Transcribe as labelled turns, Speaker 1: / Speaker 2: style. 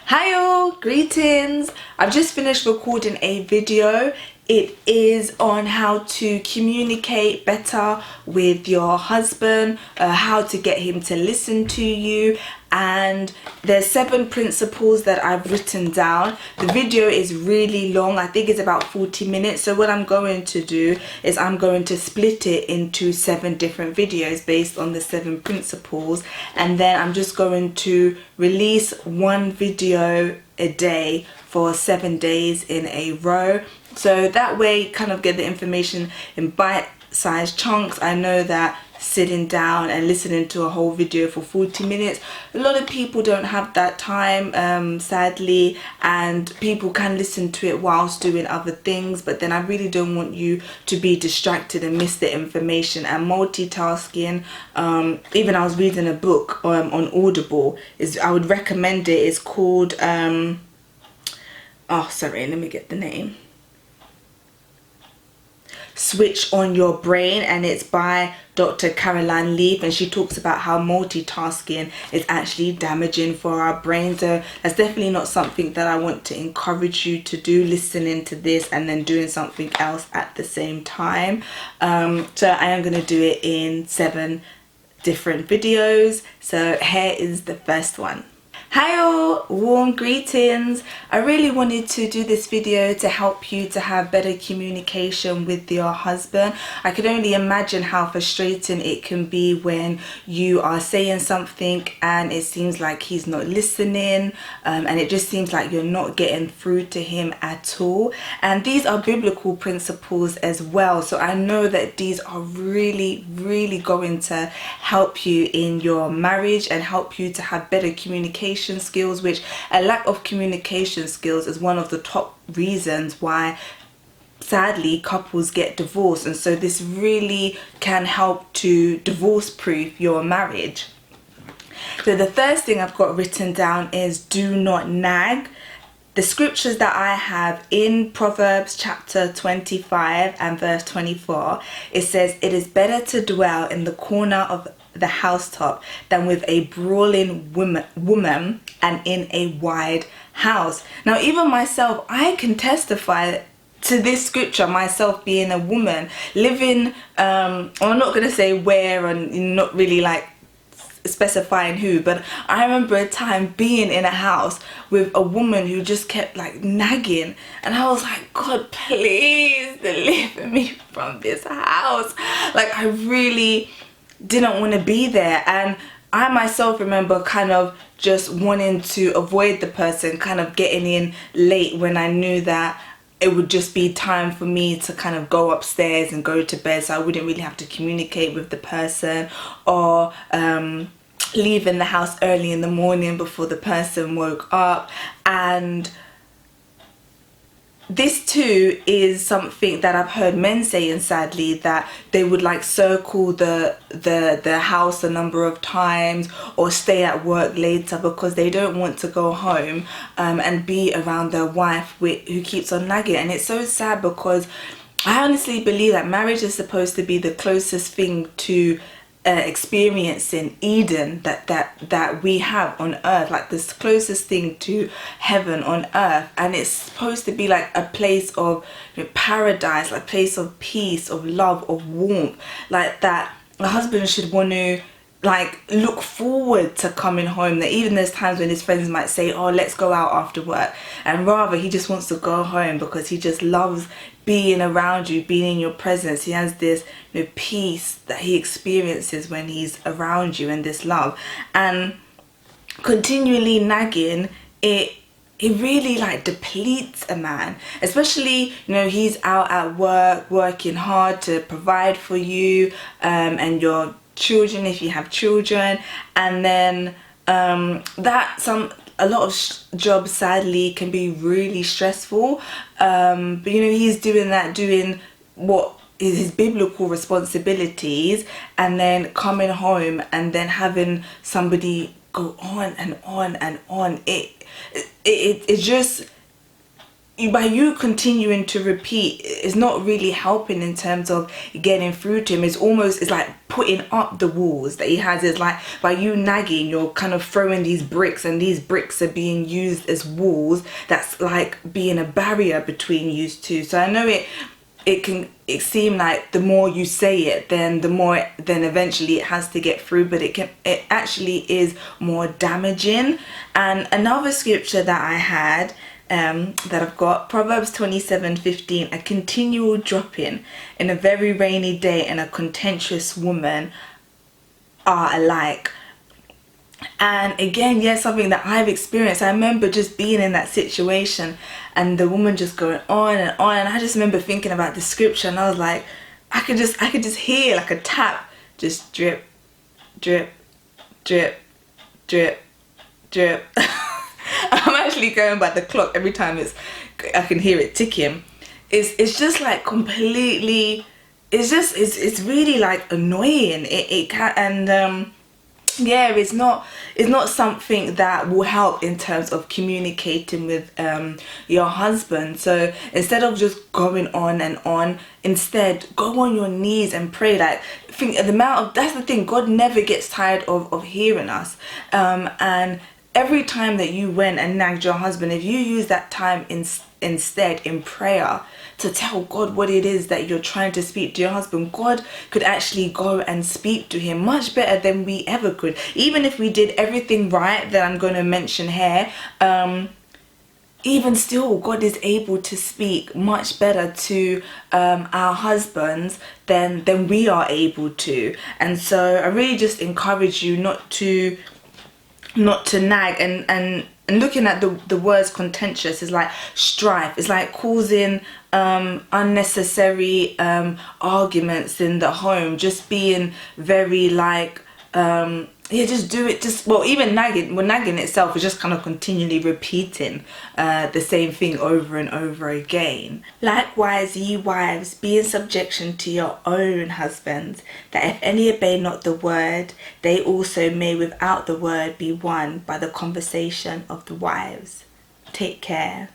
Speaker 1: Hi all, greetings. I've just finished recording a video. It is on how to communicate better with your husband, how to get him to listen to you, and there's 7 principles that I've written down. The video is really long. I think it's about 40 minutes. So what I'm going to do is I'm going to split it into 7 different videos based on the 7 principles, and then I'm just going to release one video a day for 7 days in a row. So that way, kind of get the information in bite-sized chunks. I know that sitting down and listening to a whole video for 40 minutes, a lot of people don't have that time, sadly, and people can listen to it whilst doing other things, but then I really don't want you to be distracted and miss the information. And multitasking, even I was reading a book on Audible, I would recommend it. It's called oh sorry, let me get the name. Switch on Your Brain, and it's by Dr. Caroline Leaf, and she talks about how multitasking is actually damaging for our brain. So that's definitely not something that I want to encourage you to do, listening to this and then doing something else at the same time. So I am going to do it in 7 different videos. So here is the first one. Hi all, warm greetings. I really wanted to do this video to help you to have better communication with your husband. I can only imagine how frustrating it can be when you are saying something and it seems like he's not listening, and it just seems like you're not getting through to him at all. And these are biblical principles as well, so I know that these are really going to help you in your marriage and help you to have better communication skills, which a lack of communication skills is one of the top reasons why sadly couples get divorced. And so this really can help to divorce proof your marriage. So the first thing I've got written down is do not nag. The scriptures that I have in Proverbs chapter 25 and verse 24, it says, "It is better to dwell in the corner of the housetop than with a brawling woman and in a wide house." Now, even myself, I can testify to this scripture, myself being a woman, living, I'm not going to say where and not really like specifying who, but I remember a time being in a house with a woman who just kept like nagging, and I was like, God, please deliver me from this house. Like, I really didn't want to be there. And I myself remember kind of just wanting to avoid the person, kind of getting in late when I knew that it would just be time for me to kind of go upstairs and go to bed, so I wouldn't really have to communicate with the person, or leaving the house early in the morning before the person woke up. And this too is something that I've heard men saying, sadly, that they would like circle the house a number of times or stay at work later because they don't want to go home and be around their wife who keeps on nagging. And it's so sad because I honestly believe that marriage is supposed to be the closest thing to experiencing Eden that we have on earth, like this closest thing to heaven on earth. And it's supposed to be like a place of paradise, like a place of peace, of love, of warmth, like that a husband should want to like look forward to coming home. That even there's times when his friends might say, oh, let's go out after work, and rather he just wants to go home because he just loves being around you, being in your presence. He has this peace that he experiences when he's around you, and this love. And continually nagging, it really like depletes a man, especially he's out at work working hard to provide for you and your children if you have children, and then a lot of jobs sadly can be really stressful, but he's doing what is his biblical responsibilities, and then coming home and then having somebody go on and on and on. It just by you continuing to repeat is not really helping in terms of getting through to him. It's like putting up the walls that he has. Is like by you nagging, you're kind of throwing these bricks, and these bricks are being used as walls. That's like being a barrier between you two. So I know it seem like the more you say it, then eventually it has to get through, but it actually is more damaging. And another scripture that I had, that I've got, Proverbs 27:15, a continual dropping in a very rainy day and a contentious woman are alike. And again, yeah, something that I've experienced. I remember just being in that situation and the woman just going on and on, and I just remember thinking about the scripture, and I was like, I could just hear like a tap, just drip, drip, drip, drip, drip. I'm actually going by the clock every time I can hear it ticking. It's just like completely, it's really like annoying. It can, and yeah, it's not something that will help in terms of communicating with your husband. So instead of just going on and on, instead go on your knees and pray. Like, think the amount of, that's the thing, God never gets tired of hearing us. And every time that you went and nagged your husband, if you use that time instead in prayer to tell God what it is that you're trying to speak to your husband, God could actually go and speak to him much better than we ever could. Even if we did everything right that I'm going to mention here, even still, God is able to speak much better to our husbands than we are able to. And so I really just encourage you not to nag, and looking at the words contentious is like strife. It's like causing unnecessary arguments in the home, just being very like just do it, just, well, even nagging itself is just kind of continually repeating the same thing over and over again. Likewise, ye wives, be in subjection to your own husbands, that if any obey not the word, they also may without the word be won by the conversation of the wives. Take care.